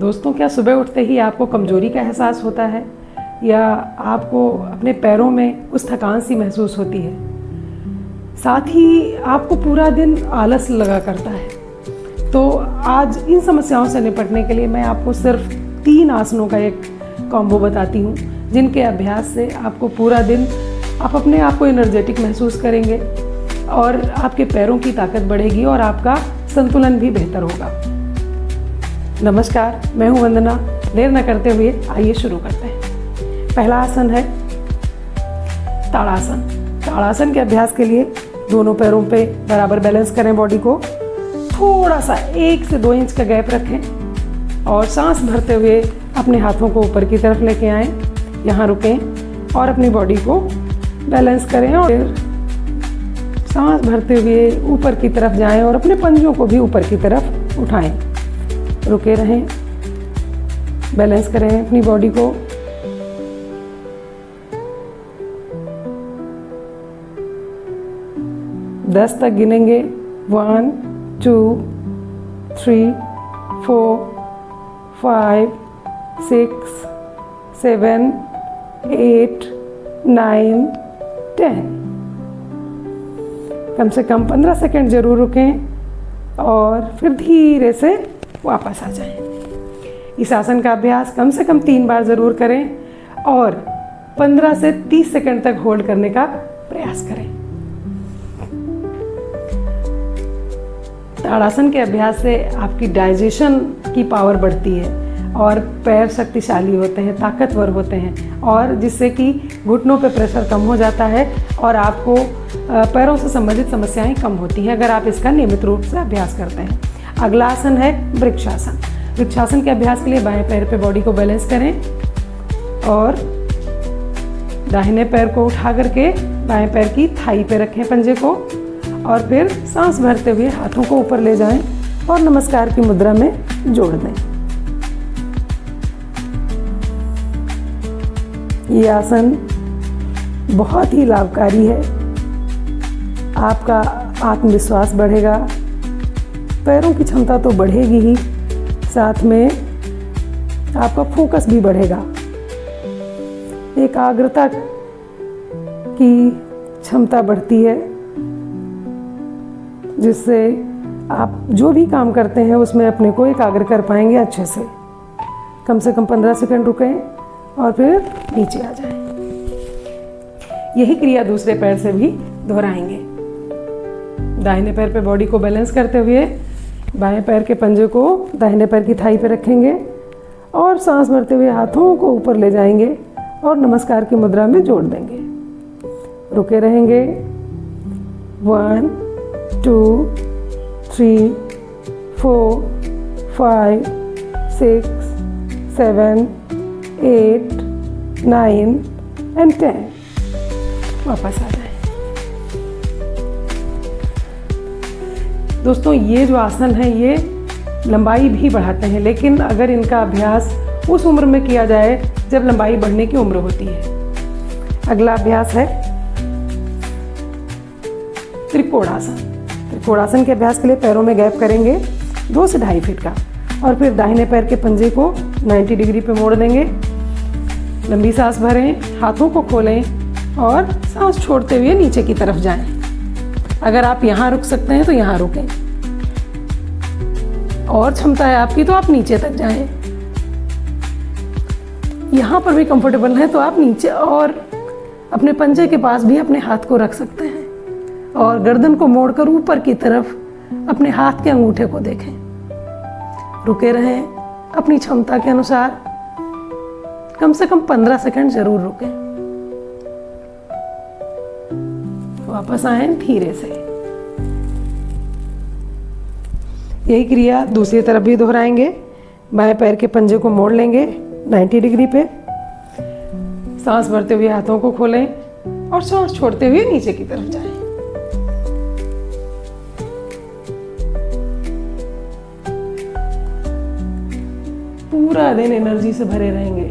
दोस्तों, क्या सुबह उठते ही आपको कमजोरी का एहसास होता है या आपको अपने पैरों में कुछ थकान सी महसूस होती है? साथ ही आपको पूरा दिन आलस लगा करता है? तो आज इन समस्याओं से निपटने के लिए मैं आपको सिर्फ 3 आसनों का एक कॉम्बो बताती हूँ, जिनके अभ्यास से आपको पूरा दिन आप अपने आप को एनर्जेटिक महसूस करेंगे और आपके पैरों की ताकत बढ़ेगी और आपका संतुलन भी बेहतर होगा। नमस्कार, मैं हूँ वंदना। देर न करते हुए आइए शुरू करते हैं। पहला आसन है ताड़ासन। ताड़ासन के अभ्यास के लिए दोनों पैरों पे बराबर बैलेंस करें, बॉडी को थोड़ा सा 1 से 2 इंच का गैप रखें और सांस भरते हुए अपने हाथों को ऊपर की तरफ लेके आएं। यहाँ रुकें और अपनी बॉडी को बैलेंस करें और फिर सांस भरते हुए ऊपर की तरफ जाएं और अपने पंजों को भी ऊपर की तरफ उठाएं। रुके रहें, बैलेंस करें अपनी बॉडी को। दस तक गिनेंगे। 1 2 3 4 5 6 7 8 9 10। कम से कम 15 सेकंड जरूर रुकें और फिर धीरे से वापस आ जाएं। इस आसन का अभ्यास कम से कम 3 बार ज़रूर करें और 15 से 30 सेकंड तक होल्ड करने का प्रयास करें। ताड़ासन के अभ्यास से आपकी डाइजेशन की पावर बढ़ती है और पैर शक्तिशाली होते हैं, ताकतवर होते हैं और जिससे कि घुटनों पे प्रेशर कम हो जाता है और आपको पैरों से संबंधित समस्याएं कम होती हैं अगर आप इसका नियमित रूप से अभ्यास करते हैं। अगला आसन है वृक्षासन। वृक्षासन के अभ्यास के लिए बाएं पैर पे बॉडी को बैलेंस करें और दाहिने पैर को उठा करके बाएं पैर की थाई पे रखें, पंजे को, और फिर सांस भरते हुए हाथों को ऊपर ले जाएं और नमस्कार की मुद्रा में जोड़ दें। ये आसन बहुत ही लाभकारी है। आपका आत्मविश्वास बढ़ेगा, पैरों की क्षमता तो बढ़ेगी ही, साथ में आपका फोकस भी बढ़ेगा। एकाग्रता की क्षमता बढ़ती है, जिससे आप जो भी काम करते हैं उसमें अपने को एकाग्र कर पाएंगे अच्छे से। कम से कम 15 सेकंड रुकें और फिर नीचे आ जाएं। यही क्रिया दूसरे पैर से भी दोहराएंगे। दाहिने पैर पे बॉडी को बैलेंस करते हुए बाएं पैर के पंजे को दाहिने पैर की थाई पे रखेंगे और सांस भरते हुए हाथों को ऊपर ले जाएंगे और नमस्कार की मुद्रा में जोड़ देंगे। रुके रहेंगे। 1 2 3 4 5 6 7 8 9 and 10। वापस आ जाए। दोस्तों, ये जो आसन है ये लंबाई भी बढ़ाते हैं, लेकिन अगर इनका अभ्यास उस उम्र में किया जाए जब लंबाई बढ़ने की उम्र होती है। अगला अभ्यास है त्रिकोणासन। त्रिकोणासन के अभ्यास के लिए पैरों में गैप करेंगे 2 से 2.5 फीट का और फिर दाहिने पैर के पंजे को 90 डिग्री पे मोड़ देंगे। लंबी सांस भरें, हाथों को खोलें और सांस छोड़ते हुए नीचे की तरफ जाएं। अगर आप यहाँ रुक सकते हैं तो यहाँ रुकें और क्षमता है आपकी तो आप नीचे तक जाएं। यहाँ पर भी कंफर्टेबल है तो आप नीचे और अपने पंजे के पास भी अपने हाथ को रख सकते हैं और गर्दन को मोड़कर ऊपर की तरफ अपने हाथ के अंगूठे को देखें। रुके रहें अपनी क्षमता के अनुसार। कम से कम 15 सेकंड जरूर रुकें। वापस आए धीरे से। यही क्रिया दूसरी तरफ भी दोहराएंगे। बाएं पैर के पंजे को मोड़ लेंगे 90 डिग्री पे। सांस भरते हुए हाथों को खोलें और सांस छोड़ते हुए नीचे की तरफ जाएं। पूरा दिन एनर्जी से भरे रहेंगे।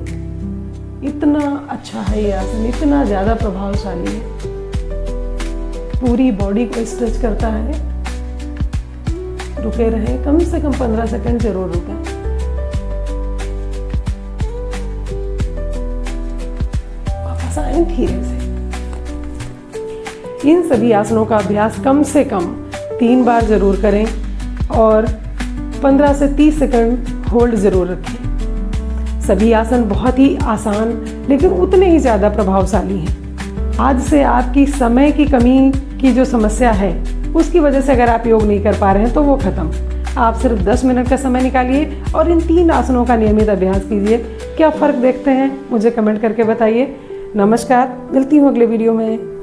इतना अच्छा है ये आसन, इतना ज़्यादा प्रभावशाली है। पूरी बॉडी को स्ट्रेच करता है। रुके रहें, कम से कम 15 सेकंड जरूर रुकें। वापस आए धीरे से। इन सभी आसनों का अभ्यास कम से कम 3 बार जरूर करें और 15 से 30 सेकंड होल्ड जरूर रखें। सभी आसन बहुत ही आसान लेकिन उतने ही ज़्यादा प्रभावशाली हैं। आज से आपकी समय की कमी की जो समस्या है उसकी वजह से अगर आप योग नहीं कर पा रहे हैं तो वो खत्म। आप सिर्फ 10 मिनट का समय निकालिए और इन 3 आसनों का नियमित अभ्यास कीजिए। क्या फ़र्क देखते हैं मुझे कमेंट करके बताइए। नमस्कार, मिलती हूँ अगले वीडियो में।